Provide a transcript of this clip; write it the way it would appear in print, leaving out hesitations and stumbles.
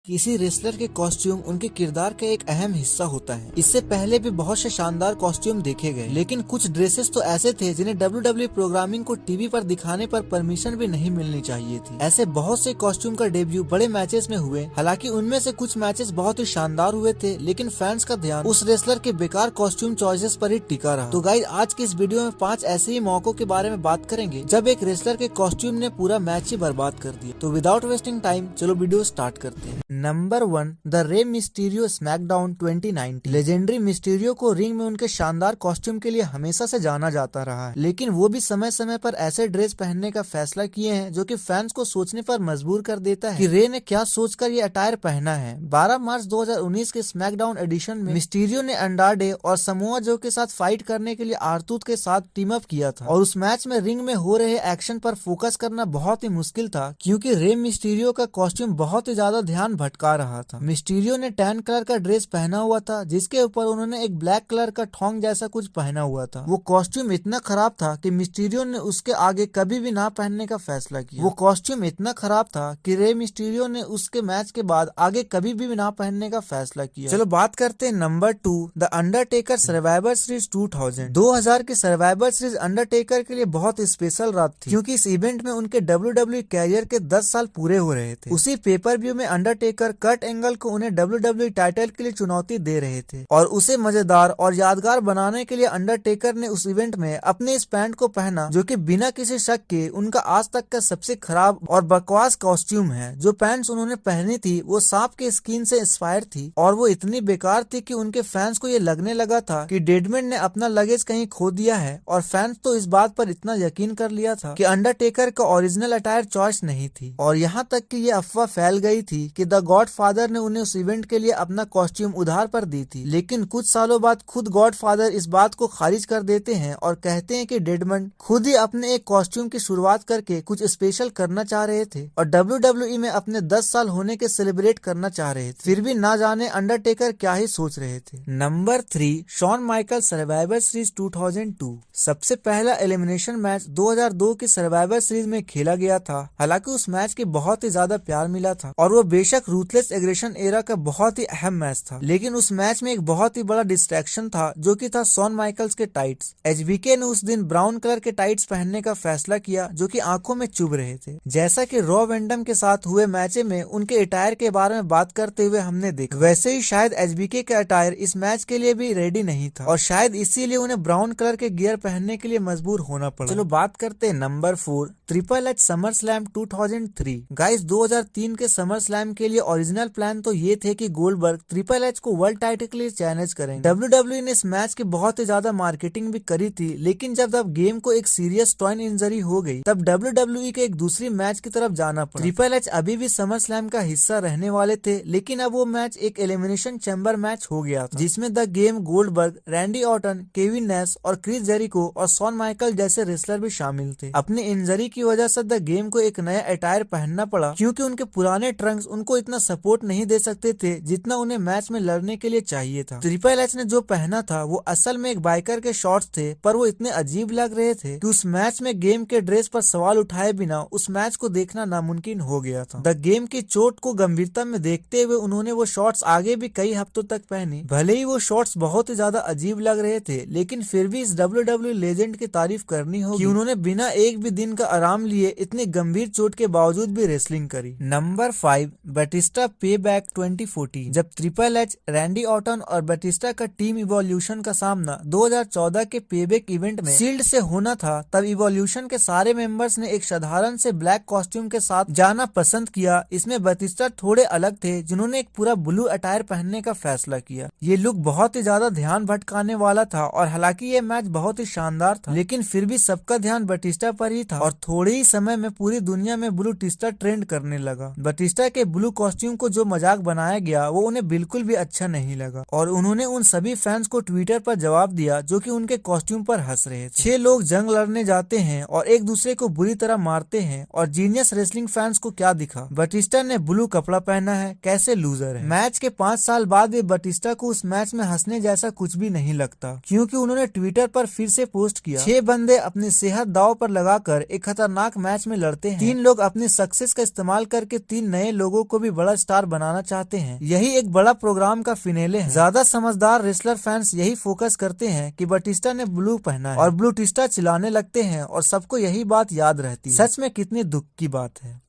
किसी रेसलर के कॉस्ट्यूम उनके किरदार का एक अहम हिस्सा होता है। इससे पहले भी बहुत से शानदार कॉस्ट्यूम देखे गए, लेकिन कुछ ड्रेसेस तो ऐसे थे जिन्हें WWE प्रोग्रामिंग को टीवी पर दिखाने पर परमिशन भी नहीं मिलनी चाहिए थी। ऐसे बहुत से कॉस्ट्यूम का डेब्यू बड़े मैचेस में हुए। हालांकि उनमें से कुछ मैचेस बहुत ही शानदार हुए थे, लेकिन फैंस का ध्यान उस रेसलर के बेकार कॉस्ट्यूम चॉइसेस पर ही टिका रहा। तो गाइस, आज के इस वीडियो में 5 ऐसे ही मौकों के बारे में बात करेंगे जब एक रेसलर के कॉस्ट्यूम ने पूरा मैच ही बर्बाद कर दिया। तो विदाउट वेस्टिंग टाइम चलो वीडियो स्टार्ट करते हैं। Number 1, the Rey Mysterio SmackDown 2019। Legendary Mysterio को रिंग में उनके शानदार कॉस्ट्यूम के लिए हमेशा से जाना जाता रहा है, लेकिन वो भी समय समय पर ऐसे ड्रेस पहनने का फैसला किए हैं जो कि फैंस को सोचने पर मजबूर कर देता है कि रे ने क्या सोचकर ये अटायर पहना है। 12 मार्च 2019 के स्मैकडाउन एडिशन में मिस्टीरियो ने अंडार्डे और समोआ जो के साथ फाइट करने के लिए आर्तूत के साथ टीम अप किया था, और उस मैच में रिंग में हो रहे एक्शन पर फोकस करना बहुत ही मुश्किल था क्योंकि रे मिस्टीरियो का कॉस्ट्यूम बहुत ही ज्यादा ध्यान भटका रहा था। मिस्टीरियो ने टैन कलर का ड्रेस पहना हुआ था, जिसके ऊपर उन्होंने एक ब्लैक कलर का ठोंग जैसा कुछ पहना हुआ था। वो कॉस्ट्यूम इतना खराब था कि मिस्टीरियो ने उसके आगे कभी भी ना पहनने का फैसला किया। वो कॉस्ट्यूम इतना खराब था कि रे मिस्टीरियो ने उसके मैच के बाद आगे कभी भी ना पहनने का फैसला किया। चलो बात करते हैं number 2, the Undertaker survivor series 2000 की सर्वाइवर सीरीज अंडरटेकर के लिए बहुत स्पेशल रात थी, क्योंकि इस इवेंट में उनके WWE कैरियर के 10 साल पूरे हो रहे थे। उसी पेपर व्यू में अंडरटेकर कर्ट एंगल को उन्हें WWE टाइटल के लिए चुनौती दे रहे थे, और उसे मजेदार और यादगार बनाने के लिए अंडरटेकर ने उस इवेंट में अपने इस पैंट को पहना, जो कि बिना किसी शक के उनका आज तक का सबसे खराब और बकवास कॉस्ट्यूम है। जो पैंट्स उन्होंने पहनी थी वो सांप के स्किन से इंस्पायर थी, और वो इतनी बेकार थी कि उनके फैंस को ये लगने लगा था कि डेडमैन ने अपना लगेज कहीं खो दिया है, और फैंस तो इस बात पर इतना यकीन कर लिया था कि अंडरटेकर का ओरिजिनल अटायर चॉइस नहीं थी। और यहाँ तक कि ये अफवाह फैल गई थी कि द गॉडफादर ने उन्हें उस इवेंट के लिए अपना कॉस्ट्यूम उधार पर दी थी, लेकिन कुछ सालों बाद खुद गॉडफादर इस बात को खारिज कर देते हैं और कहते हैं कि डेडमन खुद ही अपने एक कॉस्ट्यूम की शुरुआत करके कुछ स्पेशल करना चाह रहे थे, और WWE में अपने 10 साल होने के सेलिब्रेट करना चाह रहे थे। फिर भी ना जाने अंडरटेकर क्या ही सोच रहे थे। Number 3, Shawn Michael Survivor Series 2002। सबसे पहला एलिमिनेशन मैच 2002 की सर्वाइवर सीरीज में खेला गया था। हालांकि उस मैच के बहुत ही ज्यादा प्यार मिला था, और वो बेशक रूथलेस एग्रेशन एरा का बहुत ही अहम मैच था, लेकिन उस मैच में एक बहुत ही बड़ा डिस्ट्रैक्शन था, जो कि था शॉन माइकल्स के टाइट्स। HBK ने उस दिन ब्राउन कलर के टाइट्स पहनने का फैसला किया, जो कि आंखों में चुभ रहे थे। जैसा कि रॉ वेंडम के साथ हुए मैच में उनके अटायर के बारे में बात करते हुए हमने देखा, वैसे ही शायद HBK का अटायर इस मैच के लिए भी रेडी नहीं था, और शायद इसीलिए उन्हें ब्राउन कलर के गियर पहनने के लिए मजबूर होना पड़ा। चलो बात करते हैं number 4, triple H summer slam 2003। Guys, 2003 के समर स्लैम के लिए ओरिजिनल प्लान तो ये थे कि गोल्डबर्ग ट्रिपल एच को वर्ल्ड टाइटल के लिए चैलेंज करेंगे। WWE ने इस मैच की बहुत ही ज्यादा मार्केटिंग भी करी थी, लेकिन जब गेम को एक सीरियस टॉइन इंजरी हो गई, तब WWE के एक दूसरी मैच की तरफ जाना पड़ा। ट्रिपल एच अभी भी समर स्लैम का हिस्सा रहने वाले थे, लेकिन अब वो मैच एक एलिमिनेशन चैम्बर मैच हो गया था, जिसमें the game, Goldberg, Randy Orton, Kevin Nash और क्रिस जेरिको और शॉन माइकल जैसे रेसलर भी शामिल थे। अपनी इंजरी की वजह से द गेम को एक नया अटायर पहनना पड़ा, क्योंकि उनके पुराने ट्रंक्स उनको इतना सपोर्ट नहीं दे सकते थे जितना उन्हें मैच में लड़ने के लिए चाहिए था। ट्रिपल एच ने जो पहना था वो असल में एक बाइकर के शॉर्ट्स थे, पर वो इतने अजीब लग रहे थे कि उस मैच में गेम के ड्रेस पर सवाल उठाए बिना उस मैच को देखना नामुमकिन हो गया था। द गेम की चोट को गंभीरता में देखते हुए उन्होंने वो शॉर्ट्स आगे भी कई हफ्तों तक पहनी। भले ही वो शॉर्ट्स बहुत ही ज्यादा अजीब लग रहे थे, लेकिन फिर भी इस WWE लेजेंड की तारीफ करनी होगी कि उन्होंने बिना एक भी दिन का आराम लिए इतनी गंभीर चोट के बावजूद भी रेसलिंग करी। नंबर 5, बैटिस्टा पे बैक 2014। जब ट्रिपल एच, रैंडी ऑर्टन और बैटिस्टा का टीम इवोल्यूशन का सामना 2014 के पेबैक इवेंट में शील्ड से होना था, तब इवोल्यूशन के सारे मेंबर्स ने एक साधारण से ब्लैक कॉस्ट्यूम के साथ जाना पसंद किया। इसमें बैटिस्टा थोड़े अलग थे, जिन्होंने एक पूरा ब्लू अटायर पहनने का फैसला किया। ये लुक बहुत ही ज्यादा ध्यान भटकाने वाला था, और हालांकि ये मैच बहुत ही शानदार था, लेकिन फिर भी सबका ध्यान बैटिस्टा पर ही था, और थोड़े ही समय में पूरी दुनिया में ब्लू टिस्टा ट्रेंड करने लगा। बैटिस्टा के ब्लू कॉस्ट्यूम को जो मजाक बनाया गया वो उन्हें बिल्कुल भी अच्छा नहीं लगा, और उन्होंने उन सभी फैंस को ट्विटर पर जवाब दिया जो कि उनके कॉस्ट्यूम पर हंस रहे थे। 6 लोग जंग लड़ने जाते हैं और एक दूसरे को बुरी तरह मारते हैं, और जीनियस रेसलिंग फैंस को क्या दिखा, बैटिस्टा ने ब्लू कपड़ा पहना है, कैसे लूजर है। मैच के 5 साल बाद भी बैटिस्टा को उस मैच में हंसने जैसा कुछ भी नहीं लगता, क्योंकि उन्होंने ट्विटर पर फिर से पोस्ट किया, 6 बंदे अपनी सेहत दांव पर लगाकर एक खतरनाक मैच में लड़ते हैं। 3 लोग अपनी सक्सेस का इस्तेमाल करके 3 नए लोगों को भी बड़ा स्टार बनाना चाहते हैं। यही एक बड़ा प्रोग्राम का फिनेले है। ज्यादा समझदार रेसलर फैंस यही फोकस करते हैं कि बटिस्टा ने ब्लू पहना है और ब्लूटिस्टा चिल्लाने लगते हैं और सबको यही बात याद रहती है। सच में कितनी दुख की बात है।